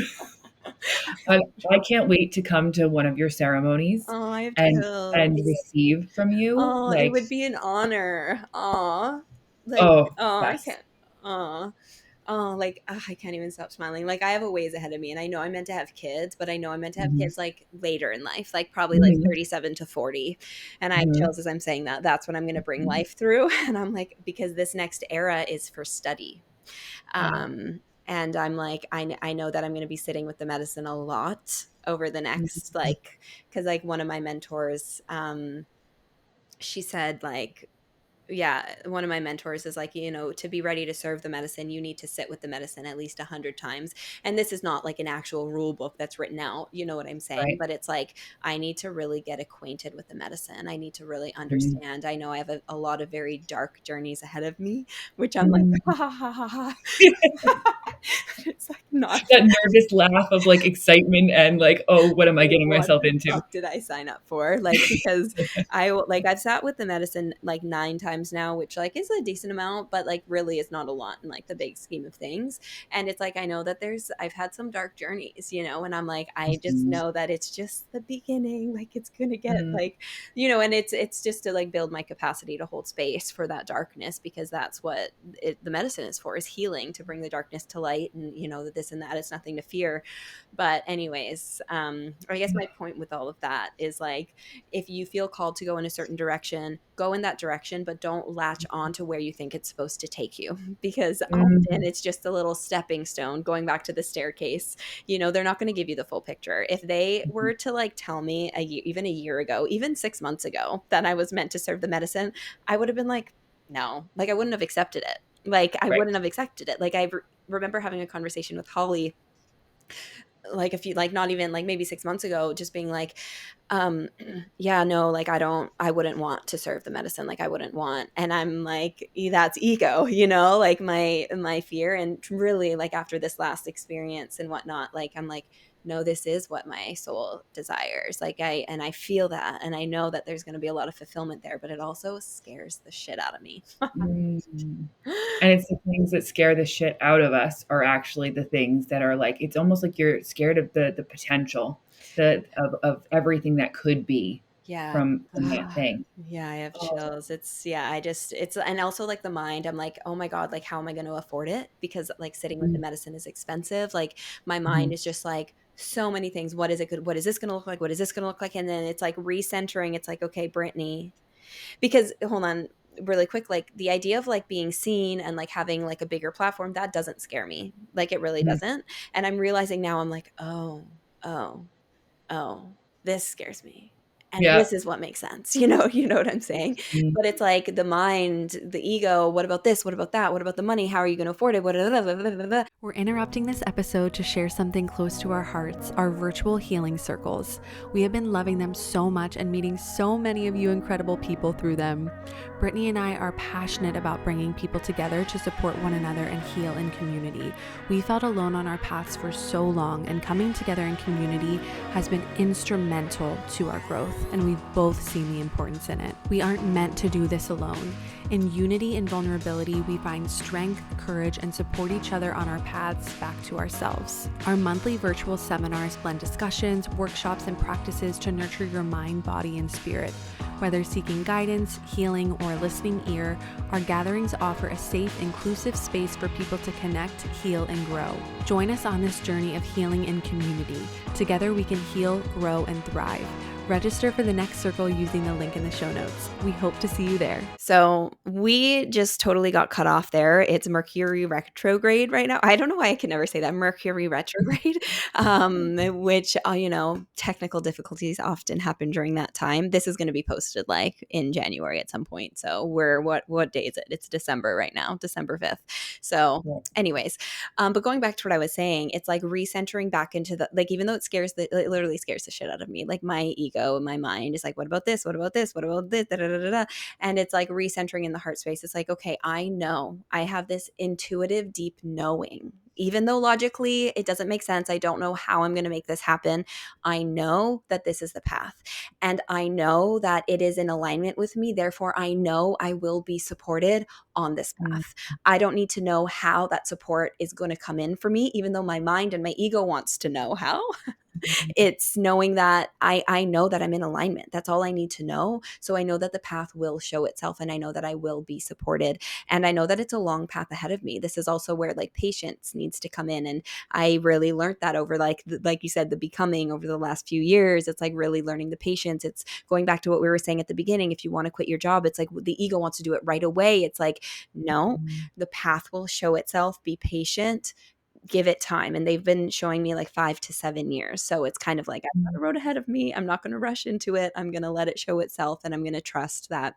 I I can't wait to come to one of your ceremonies Oh, I have and chills. receive from you, Oh, it like, would be an honor. Aw. Like, oh, oh, I yes. can't. Aw. Oh, like I can't even stop smiling. Like I have a ways ahead of me, and I know I'm meant to have kids, but I know I'm meant to have Mhm, kids like later in life, like probably like mhm, 37 to 40. And I have mhm, chills as I'm saying that. That's what I'm going to bring mhm. life through. And I'm like, because this next era is for study. Yeah. And I'm like, I know that I'm going to be sitting with the medicine a lot over the next, Mhm. like, because like one of my mentors, she said like, yeah, one of my mentors is like, to be ready to serve the medicine, you need to sit with the medicine at least 100 times. And this is not like an actual rule book that's written out, you know what I'm saying? Right. But it's like, I need to really get acquainted with the medicine. I need to really Mhm. understand. I know I have a lot of very dark journeys ahead of me, which I'm like, Mm. ha ha ha ha ha. It's like not That nervous laugh of like excitement and like, oh, what am I like, getting what myself the into? fuck did I sign up for? Like, because I've sat with the medicine like 9 times now, which like is a decent amount, but like really is not a lot in like the big scheme of things. And it's like, I know that I've had some dark journeys, and I'm like, I just Mhm. know that it's just the beginning. Like, it's going to get Mm. like, and it's just to like build my capacity to hold space for that darkness, because that's what the medicine is for, is healing, to bring the darkness to light, and, this and that, it's nothing to fear. But anyways, I guess my point with all of that is like, if you feel called to go in a certain direction, go in that direction, but don't latch on to where you think it's supposed to take you, because often Mm. it's just a little stepping stone going back to the staircase. They're not going to give you the full picture. If they Mhm. were to like tell me even a year ago, even 6 months ago, that I was meant to serve the medicine, I would have been like, no, like I wouldn't have accepted it. Like I Right. wouldn't have accepted it. Like remember having a conversation with Holly like a few, like not even like maybe 6 months ago, just being like, um yeah, no, like I wouldn't want to serve the medicine, like I wouldn't want. And I'm like, that's ego, like my fear. And really, like after this last experience and whatnot, like I'm like, no, this is what my soul desires. Like I feel that, and I know that there's going to be a lot of fulfillment there, but it also scares the shit out of me. Mm. And it's the things that scare the shit out of us are actually the things that are like, it's almost like you're scared of the potential, of everything that could be Yeah. from that Ah, thing. yeah, I have Oh. chills. Yeah, it's, and also like the mind, I'm like, oh my God, like how am I going to afford it? Because like sitting with the Mm. medicine is expensive. Like my mind Mhm. is just like, so many things. What is it good? What is this going to look like? What is this going to look like? And then it's like recentering. It's like, okay, Brittany, because hold on really quick, like the idea of like being seen and like having like a bigger platform, that doesn't scare me. Like it really Mhm. doesn't. And I'm realizing now, I'm like, oh, oh, this scares me. And Yeah. this is what makes sense. You know what I'm saying? Mm. But it's like the mind, the ego, what about this? What about that? What about the money? How are you going to afford it? We're interrupting this episode to share something close to our hearts, our virtual healing circles. We have been loving them so much and meeting so many of you incredible people through them. Brittany and I are passionate about bringing people together to support one another and heal in community. We felt alone on our paths for so long, and coming together in community has been instrumental to our growth, and we've both seen the importance in it. We aren't meant to do this alone. In unity and vulnerability, we find strength, courage, and support each other on our paths back to ourselves. Our monthly virtual seminars blend discussions, workshops, and practices to nurture your mind, body, and spirit. Whether seeking guidance, healing, or a listening ear, our gatherings offer a safe, inclusive space for people to connect, heal, and grow. Join us on this journey of healing in community. Together we can heal, grow, and thrive. Register for the next circle using the link in the show notes. We hope to see you there. So we just totally got cut off there. It's Mercury retrograde right now. I don't know why I can never say that. Mercury retrograde, which, technical difficulties often happen during that time. This is going to be posted like in January at some point. So what day is it? It's December right now, December 5th. So Yeah. anyways, but going back to what I was saying, it's like recentering back into the, like, even though it literally scares the shit out of me, like my ego and my mind is like, what about this? What about this? What about this? Da, da, da, da, da. And it's like recentering in the heart space. It's like, okay, I know I have this intuitive, deep knowing. Even though logically it doesn't make sense, I don't know how I'm going to make this happen. I know that this is the path, and I know that it is in alignment with me. Therefore, I know I will be supported on this Mm. path. I don't need to know how that support is going to come in for me, even though my mind and my ego wants to know how. It's knowing that I know that I'm in alignment. That's all I need to know. So I know that the path will show itself, and I know that I will be supported, and I know that it's a long path ahead of me. This is also where like patience needs to come in, and I really learned that over like you said, the becoming over the last few years. It's like really learning the patience. It's going back to what we were saying at the beginning. If you want to quit your job, it's like the ego wants to do it right away. It's like, no, Mm. the path will show itself. Be patient. give it time. And they've been showing me like 5 to 7 years. So it's kind of like I've got a road ahead of me. I'm not going to rush into it. I'm going to let it show itself, and I'm going to trust that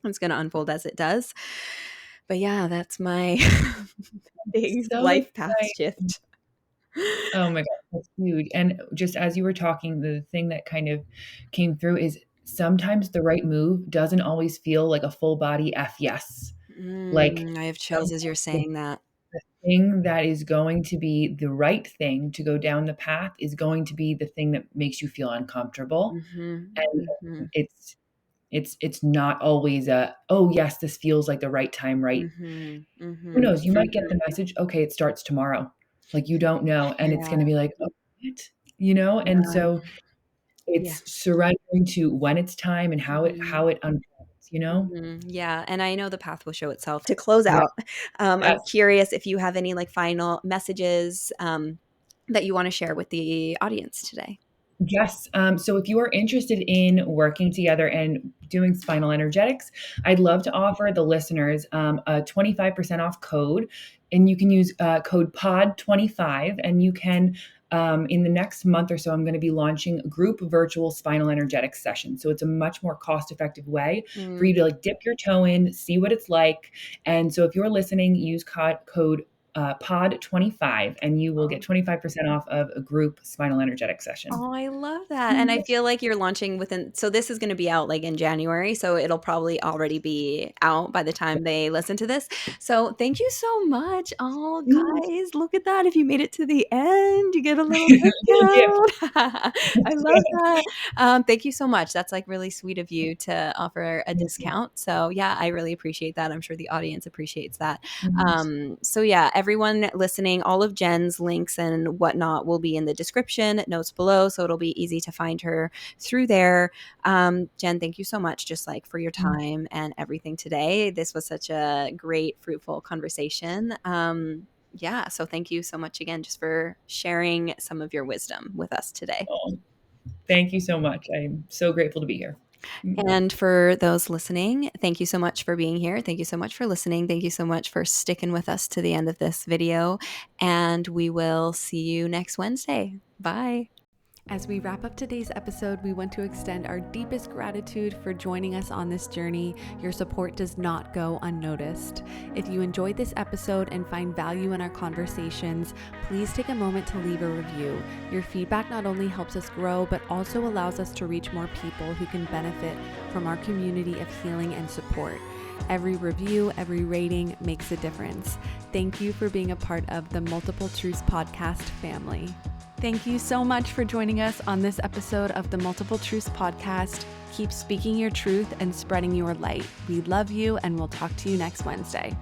it's going to unfold as it does. But yeah, that's my big So life path exciting. shift. Oh my God, that's huge. And just as you were talking, the thing that kind of came through is sometimes the right move doesn't always feel like a full body F yes. Like I have chills as you're sometimes the saying that. thing that is going to be the right thing to go down the path is going to be the thing that makes you feel uncomfortable. Mhm, And mhm, it's not always a, "Oh, yes, this feels like the right time, right?" mhm, Who mhm, knows? You might get mhm. the message, "Okay, it starts tomorrow." Like, you don't know, and it's Yeah, gonna be like, "Oh, what?" You know? And yeah, so yeah. it's surrendering to when it's time and Mhm, how it unfolds, you know? yeah, and I know the path will show itself. To close Yeah. out, I'm Yes. curious if you have any, like, final messages, that you wanna share with the audience today. Yes. So if you are interested in working together and doing spinal energetics, I'd love to offer the listeners a 25% off code. And you can use code POD25. And you can, in the next month or so, I'm going to be launching a group virtual spinal energetics session. So it's a much more cost effective way for Mm. you to like dip your toe in, see what it's like. And so if you're listening, use code POD25, and you will get 25% off of a group spinal energetic session. Oh, I love that, and I Yes. feel like you're launching within so this is gonna be out, like, in January, so it'll probably already be out by the time they listen to this. So, thank you so much. Oh, Yes. guys, look at that. If you made it to the end, you get a little Little gift. discount. I love that. Thank you so much. That's, like, really sweet of you to offer a discount. So, yeah, I really appreciate that. I'm sure the audience appreciates that. Yes. So yeah, everyone listening, all of Jen's links and whatnot will be in the description notes below. So it'll be easy to find her through there. Jen, thank you so much just like for your time and everything today. This was such a great, fruitful conversation. Yeah. So thank you so much again just for sharing some of your wisdom with us today. Oh, thank you so much. I'm so grateful to be here. And for those listening, thank you so much for being here. Thank you so much for listening. Thank you so much for sticking with us to the end of this video. And we will see you next Wednesday. Bye. As we wrap up today's episode, we want to extend our deepest gratitude for joining us on this journey. Your support does not go unnoticed. If you enjoyed this episode and find value in our conversations, please take a moment to leave a review. Your feedback not only helps us grow, but also allows us to reach more people who can benefit from our community of healing and support. Every review, every rating makes a difference. Thank you for being a part of the Multiple Truths podcast family. Thank you so much for joining us on this episode of the Multiple Truths podcast. Keep speaking your truth and spreading your light. We love you, and we'll talk to you next Wednesday.